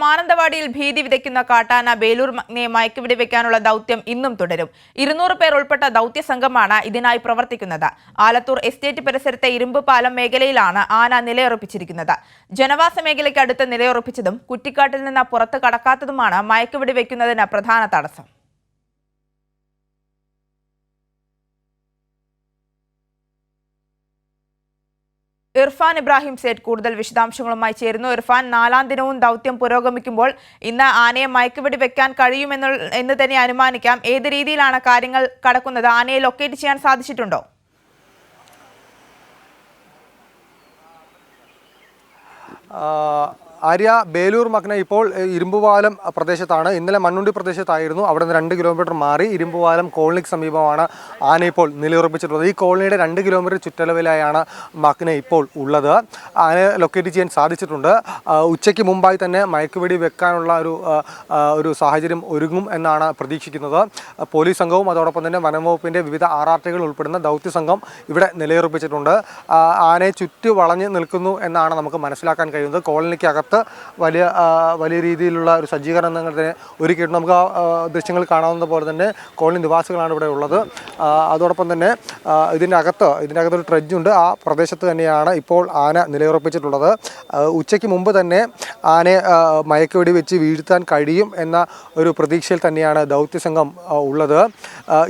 മാനന്തവാടിയിൽ ഭീതി വിതയ്ക്കുന്ന കാട്ടാന ബേലൂർ മഗ്നയെ മയക്കുവെടി വെക്കാനുള്ള ദൗത്യം ഇന്നും തുടരും. 200 പേർ ഉൾപ്പെട്ട ദൗത്യ സംഘമാണ് ഇതിനായി പ്രവർത്തിക്കുന്നത്. ആലത്തൂർ എസ്റ്റേറ്റ് പരിസരത്തെ ഇരുമ്പ് പാലം മേഖലയിലാണ് ആന നിലയുറപ്പിച്ചിരിക്കുന്നത്. ജനവാസ മേഖലയ്ക്ക് അടുത്ത് നിലയുറപ്പിച്ചതും കുറ്റിക്കാട്ടിൽ നിന്ന് പുറത്ത് കടക്കാത്തതുമാണ് മയക്കുവെടി വെക്കുന്നതിന് പ്രധാന തടസ്സം. ഇർഫാൻ ഇബ്രാഹിം സേഠ് കൂടുതൽ വിശദാംശങ്ങളുമായി ചേരുന്നു. ഇർഫാൻ, 4ാം ദിനവും ദൗത്യം പുരോഗമിക്കുമ്പോൾ ഇന്ന് ആനയെ മയക്കുവെടി വെക്കാൻ കഴിയുമെന്ന് തന്നെ അനുമാനിക്കാം. ഏത് രീതിയിലാണ് കാര്യങ്ങൾ കടക്കുന്നത്? ആനയെ ലൊക്കേറ്റ് ചെയ്യാൻ സാധിച്ചിട്ടുണ്ടോ? ആര്യ, ബേലൂർ മഗ്ന ഇപ്പോൾ ഇരുമ്പുപാലം പ്രദേശത്താണ്. ഇന്നലെ മണ്ണുണ്ടി പ്രദേശത്തായിരുന്നു. അവിടെ നിന്ന് 2 കിലോമീറ്റർ മാറി ഇരുമ്പുപാലം കോളനിക്ക് സമീപമാണ് ആന ഇപ്പോൾ നിലയുറപ്പിച്ചിട്ടുള്ളത്. ഈ കോളനിയുടെ 2 കിലോമീറ്റർ ചുറ്റളവിലായാണ് മഗ്ന ഇപ്പോൾ ഉള്ളത്. ആനയെ ലൊക്കേറ്റ് ചെയ്യാൻ സാധിച്ചിട്ടുണ്ട്. ഉച്ചയ്ക്ക് മുമ്പായി തന്നെ മയക്കുവെടി വെക്കാനുള്ള ഒരു സാഹചര്യം ഒരുങ്ങും എന്നാണ് പ്രതീക്ഷിക്കുന്നത്. പോലീസ് സംഘവും അതോടൊപ്പം തന്നെ വനംവകുപ്പിൻ്റെ വിവിധ RRTകൾ ഉൾപ്പെടുന്ന ദൗത്യ സംഘം ഇവിടെ നിലയുറപ്പിച്ചിട്ടുണ്ട്. ആനയെ ചുറ്റി വളഞ്ഞ് നിൽക്കുന്നു എന്നാണ് നമുക്ക് മനസ്സിലാക്കാൻ കഴിയുന്നത്. കോളനിക്കകത്ത് വലിയ രീതിയിലുള്ള ഒരു സജ്ജീകരണം തന്നെ ഒരുക്കിയിട്ട് നമുക്ക് ദൃശ്യങ്ങൾ കാണാവുന്ന പോലെ തന്നെ കോളനി നിവാസികളാണ് ഇവിടെ ഉള്ളത്. അതോടൊപ്പം തന്നെ ഇതിൻ്റെ അകത്തൊരു ട്രെഡ്ജുണ്ട്. ആ പ്രദേശത്ത് തന്നെയാണ് ഇപ്പോൾ ആന നിലയുറപ്പിച്ചിട്ടുള്ളത്. ഉച്ചയ്ക്ക് മുമ്പ് തന്നെ ആനയെ മയക്കുവെടി വെച്ച് വീഴ്ത്താൻ കഴിയും എന്ന ഒരു പ്രതീക്ഷയിൽ തന്നെയാണ് ദൗത്യസംഘം ഉള്ളത്.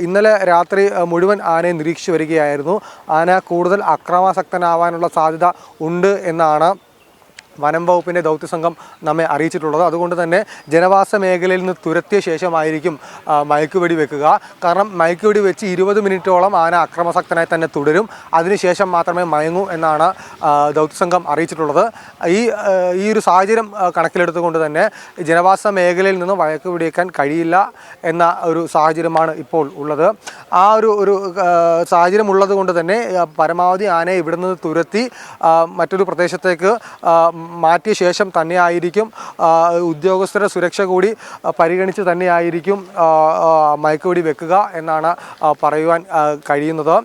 ഇന്നലെ രാത്രി മുഴുവൻ ആനയെ നിരീക്ഷിച്ചു വരികയായിരുന്നു. ആന കൂടുതൽ അക്രമാസക്തനാവാനുള്ള സാധ്യത ഉണ്ട് എന്നാണ് വനം വകുപ്പിൻ്റെ ദൗത്യസംഘം നമ്മെ അറിയിച്ചിട്ടുള്ളത്. അതുകൊണ്ട് തന്നെ ജനവാസ മേഖലയിൽ നിന്ന് തുരത്തിയ ശേഷമായിരിക്കും മയക്കുവെടി വെക്കുക. കാരണം മയക്കുവെടി വെച്ച് 20 മിനിറ്റോളം ആന അക്രമാസക്തനായി തന്നെ തുടരും. അതിനുശേഷം മാത്രമേ മയങ്ങൂ എന്നാണ് ദൗത്യസംഘം അറിയിച്ചിട്ടുള്ളത്. ഈ ഒരു സാഹചര്യം കണക്കിലെടുത്തുകൊണ്ട് തന്നെ ജനവാസ മേഖലയിൽ നിന്ന് മയക്കുവെടി വെക്കാൻ കഴിയില്ല എന്ന ഒരു സാഹചര്യമാണ് ഇപ്പോൾ ഉള്ളത്. ആ ഒരു സാഹചര്യം ഉള്ളത് കൊണ്ട് തന്നെ പരമാവധി ആനയെ ഇവിടെ നിന്ന് തുരത്തി മറ്റൊരു പ്രദേശത്തേക്ക് മാറ്റിയ ശേഷം തന്നെയായിരിക്കും, ഉദ്യോഗസ്ഥരുടെ സുരക്ഷ കൂടി പരിഗണിച്ച് തന്നെയായിരിക്കും മയക്കുവെടി വെക്കുക എന്നാണ് പറയുവാൻ കഴിയുന്നത്.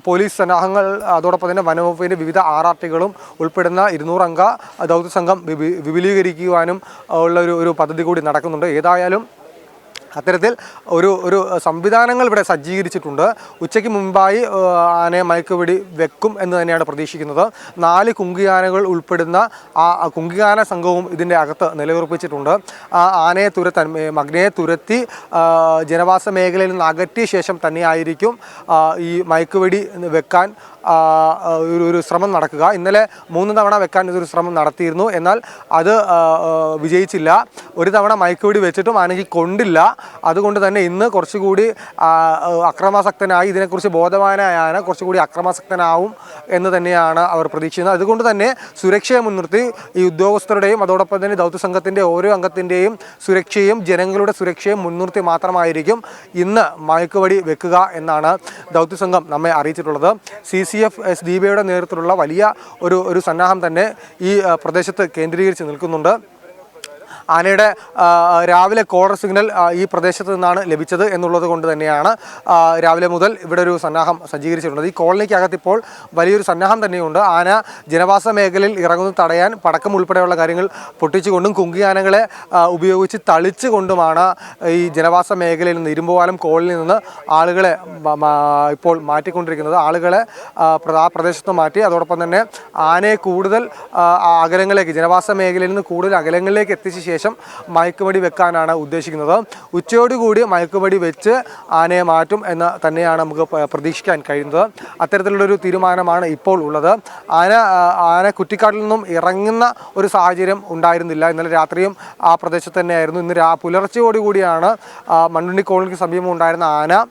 പോലീസ് സന്നാഹങ്ങൾ അതോടൊപ്പം തന്നെ വനംവകുപ്പിൻ്റെ വിവിധ RRTകളും ഉൾപ്പെടുന്ന 200 അംഗ ദൗത്യസംഘം വിപുലീകരിക്കുവാനും ഉള്ള ഒരു പദ്ധതി കൂടി നടക്കുന്നുണ്ട്. ഏതായാലും അത്തരത്തിൽ ഒരു സംവിധാനങ്ങൾ ഇവിടെ സജ്ജീകരിച്ചിട്ടുണ്ട്. ഉച്ചയ്ക്ക് മുമ്പായി ആനയെ മയക്കുവെടി വെക്കും എന്ന് തന്നെയാണ് പ്രതീക്ഷിക്കുന്നത്. 4 കുങ്കിയാനകൾ ഉൾപ്പെടുന്ന ആ കുങ്കിയാന സംഘവും ഇതിൻ്റെ അകത്ത് നിലയുറപ്പിച്ചിട്ടുണ്ട്. ആനയെ മഗ്നയെ തുരത്തി ജനവാസ മേഖലയിൽ നിന്ന് അകറ്റിയ ശേഷം തന്നെയായിരിക്കും ഈ മയക്കുവെടി വെക്കാൻ ഒരു ശ്രമം നടക്കുക. ഇന്നലെ 3 തവണ വെക്കാൻ ഇതൊരു ശ്രമം നടത്തിയിരുന്നു. എന്നാൽ അത് വിജയിച്ചില്ല. ഒരു തവണ മയക്കുവെടി വെച്ചിട്ടും ആനയ്ക്ക് കൊണ്ടില്ല. അതുകൊണ്ട് തന്നെ ഇന്ന് കുറച്ചുകൂടി അക്രമാസക്തനായി, ഇതിനെക്കുറിച്ച് ബോധവാനായ ആന കുറച്ചുകൂടി അക്രമാസക്തനാവും എന്ന് തന്നെയാണ് അവർ പ്രതീക്ഷിക്കുന്നത്. അതുകൊണ്ട് തന്നെ സുരക്ഷയെ മുൻനിർത്തി ഈ ഉദ്യോഗസ്ഥരുടെയും അതോടൊപ്പം തന്നെ ദൗത്യസംഘത്തിൻ്റെ ഓരോ അംഗത്തിൻ്റെയും സുരക്ഷയും ജനങ്ങളുടെ സുരക്ഷയും മുൻനിർത്തി മാത്രമായിരിക്കും ഇന്ന് മയക്കുവെടി വെക്കുക എന്നാണ് ദൗത്യസംഘം നമ്മെ അറിയിച്ചിട്ടുള്ളത്. CCF SDBയുടെ നേതൃത്വത്തിലുള്ള വലിയ ഒരു സന്നാഹം തന്നെ ഈ പ്രദേശത്ത് കേന്ദ്രീകരിച്ച് നിൽക്കുന്നുണ്ട്. ആനയുടെ രാവിലെ കോളർ സിഗ്നൽ ഈ പ്രദേശത്ത് നിന്നാണ് ലഭിച്ചത് എന്നുള്ളത് കൊണ്ട് തന്നെയാണ് രാവിലെ മുതൽ ഇവിടെ ഒരു സന്നാഹം സജ്ജീകരിച്ചിട്ടുള്ളത്. ഈ കോളനിക്കകത്ത് ഇപ്പോൾ വലിയൊരു സന്നാഹം തന്നെയുണ്ട്. ആന ജനവാസ മേഖലയിൽ ഇറങ്ങുന്നത് തടയാൻ പടക്കം ഉൾപ്പെടെയുള്ള കാര്യങ്ങൾ പൊട്ടിച്ചുകൊണ്ടും കുങ്കിയാനകളെ ഉപയോഗിച്ച് തളിച്ചുകൊണ്ടുമാണ് ഈ ജനവാസ മേഖലയിൽ നിന്ന് ഇരുമ്പുപാലം കോളനിയിൽ നിന്ന് ആളുകളെ ഇപ്പോൾ മാറ്റിക്കൊണ്ടിരിക്കുന്നത്. ആളുകളെ ആ പ്രദേശത്ത് മാറ്റി അതോടൊപ്പം തന്നെ ആനയെ കൂടുതൽ അകലങ്ങളിലേക്ക്, ജനവാസ മേഖലയിൽ നിന്ന് കൂടുതൽ അകലങ്ങളിലേക്ക് എത്തിച്ച ശേഷം മയക്കുവെടി വെക്കാനാണ് ഉദ്ദേശിക്കുന്നത്. ഉച്ചയോടുകൂടി മയക്കുവെടി വെച്ച് ആനയെ മാറ്റും എന്ന് തന്നെയാണ് നമുക്ക് പ്രതീക്ഷിക്കാൻ കഴിയുന്നത്. അത്തരത്തിലുള്ളൊരു തീരുമാനമാണ് ഇപ്പോൾ ഉള്ളത്. ആന കുറ്റിക്കാട്ടിൽ നിന്നും ഇറങ്ങുന്ന ഒരു സാഹചര്യം ഉണ്ടായിരുന്നില്ല. ഇന്നലെ രാത്രിയും ആ പ്രദേശത്ത് തന്നെയായിരുന്നു. ഇന്ന് പുലർച്ചയോടുകൂടിയാണ് മണ്ണുണ്ടി കോളനിക്ക് സമീപം ഉണ്ടായിരുന്ന ആന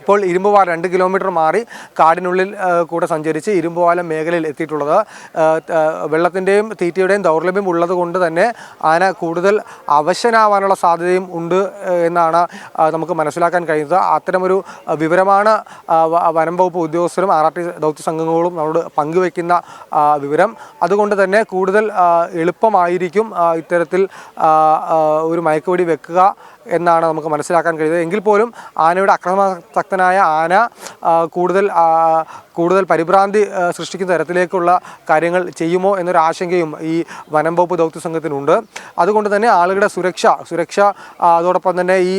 ഇപ്പോൾ ഇരുമ്പുപാലം 2 കിലോമീറ്റർ മാറി കാടിനുള്ളിൽ കൂടെ സഞ്ചരിച്ച് ഇരുമ്പുപാലം മേഖലയിൽ എത്തിയിട്ടുള്ളത്. വെള്ളത്തിൻ്റെയും തീറ്റയുടെയും ദൗർലഭ്യം ഉള്ളത് കൊണ്ട് തന്നെ ആന കൂടുതൽ അവശനാവാനുള്ള സാധ്യതയും ഉണ്ട് എന്നാണ് നമുക്ക് മനസ്സിലാക്കാൻ കഴിയുന്നത്. അത്തരമൊരു വിവരമാണ് വനം വകുപ്പ് ഉദ്യോഗസ്ഥരും RRT ദൗത്യ സംഘങ്ങളും നമ്മളോട് പങ്കുവയ്ക്കുന്ന വിവരം. അതുകൊണ്ട് തന്നെ കൂടുതൽ എളുപ്പമായിരിക്കും ഇത്തരത്തിൽ ഒരു മയക്കുവെടി വെക്കുക എന്നാണ് നമുക്ക് മനസ്സിലാക്കാൻ കഴിയുന്നത്. എങ്കിൽ പോലും ആനയുടെ അക്രമാസക്തനായ ആന കൂടുതൽ പരിഭ്രാന്തി സൃഷ്ടിക്കുന്ന തരത്തിലേക്കുള്ള കാര്യങ്ങൾ ചെയ്യുമോ എന്നൊരു ആശങ്കയും ഈ വനം വകുപ്പ് ദൗത്യ സംഘത്തിനുണ്ട്. അതുകൊണ്ട് തന്നെ ആളുകളുടെ സുരക്ഷ അതോടൊപ്പം തന്നെ ഈ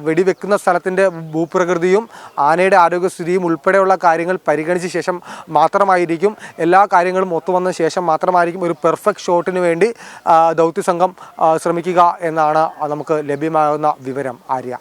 വെടിവെക്കുന്ന സ്ഥലത്തിൻ്റെ ഭൂപ്രകൃതിയും ആനയുടെ ആരോഗ്യസ്ഥിതിയും ഉൾപ്പെടെയുള്ള കാര്യങ്ങൾ പരിഗണിച്ച ശേഷം മാത്രമായിരിക്കും, എല്ലാ കാര്യങ്ങളും ഒത്തുവന്ന ശേഷം മാത്രമായിരിക്കും ഒരു പെർഫെക്റ്റ് ഷോട്ടിന് വേണ്ടി ദൗത്യ സംഘം ശ്രമിക്കുക എന്നാണ് നമുക്ക് ലഭ്യമാകുന്ന വിവരം. ആര്യ.